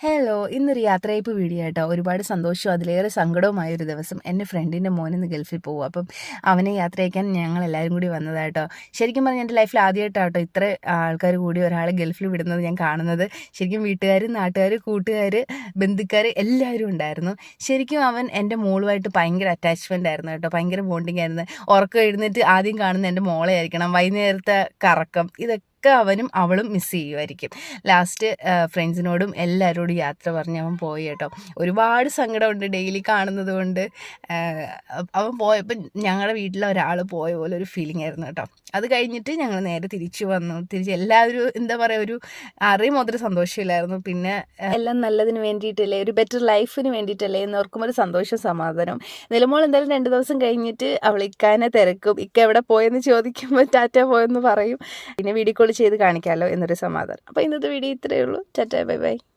Hello, ഇന്നൊരു യാത്രയയപ്പ് video കേട്ടോ. ഒരുപാട് സന്തോഷവും അതിലേറെ സങ്കടവുമായൊരു ദിവസം. എൻ്റെ ഫ്രണ്ടിൻ്റെ മോനിന്ന് ഗൾഫിൽ പോകും. അപ്പം അവനെ യാത്ര അയക്കാൻ ഞങ്ങളെല്ലാവരും കൂടി വന്നതാട്ടോ. ശരിക്കും പറഞ്ഞാൽ എൻ്റെ ലൈഫിൽ ആദ്യമായിട്ടാട്ടോ ഇത്ര ആൾക്കാർ കൂടി ഒരാളെ ഗൾഫിൽ വിടുന്നത് ഞാൻ കാണുന്നത്. ശരിക്കും വീട്ടുകാർ, നാട്ടുകാർ, കൂട്ടുകാർ, ബന്ധുക്കാർ എല്ലാവരും ഉണ്ടായിരുന്നു. ശരിക്കും അവൻ എൻ്റെ മോളുമായിട്ട് ഭയങ്കര അറ്റാച്ച്മെൻ്റ് ആയിരുന്നു കേട്ടോ. ഭയങ്കര ബോണ്ടിങ് ആയിരുന്നു. ഉറക്കം എഴുന്നേറ്റ് ആദ്യം കാണുന്ന എൻ്റെ മോളെ ആയിരിക്കണം. വൈകുന്നേരത്തെ കറക്കം ഇതൊക്കെ അവനും അവളും മിസ് ചെയ്യുമായിരിക്കും. ലാസ്റ്റ് ഫ്രണ്ട്സിനോടും എല്ലാവരോടും യാത്ര പറഞ്ഞ് അവൻ പോയി കേട്ടോ. ഒരുപാട് സങ്കടമുണ്ട് ഡെയിലി കാണുന്നത് കൊണ്ട്. അവൻ പോയപ്പോൾ ഞങ്ങളുടെ വീട്ടിലെ ഒരാൾ പോയ പോലെ ഒരു ഫീലിംഗ് ആയിരുന്നു കേട്ടോ. അത് കഴിഞ്ഞിട്ട് ഞങ്ങൾ നേരെ തിരിച്ചു വന്നു. എല്ലാവരും എന്താ പറയുക, ഒരു അറിയും മാത്രം സന്തോഷമില്ലായിരുന്നു. പിന്നെ എല്ലാം നല്ലതിന് വേണ്ടിയിട്ടല്ലേ, ഒരു ബെറ്റർ ലൈഫിന് വേണ്ടിയിട്ടല്ലേ എന്ന് ഓർക്കുമ്പോൾ ഒരു സന്തോഷം, സമാധാനം. നിലമോൾ എന്തായാലും 2 ദിവസം കഴിഞ്ഞിട്ട് അവൾ ഇക്കാനെ തിരക്കും. ഇക്ക എവിടെ പോയെന്ന് ചോദിക്കുമ്പോൾ ടാറ്റ പോയെന്ന് പറയും. പിന്നെ വീഡിയോ കോൾ ചെയ്ത് കാണിക്കാമല്ലോ എന്നൊരു സമാധാനം. അപ്പോൾ ഇന്നത്തെ വീഡിയോ ഇത്രയേ ഉള്ളൂ. Tata, bye bye.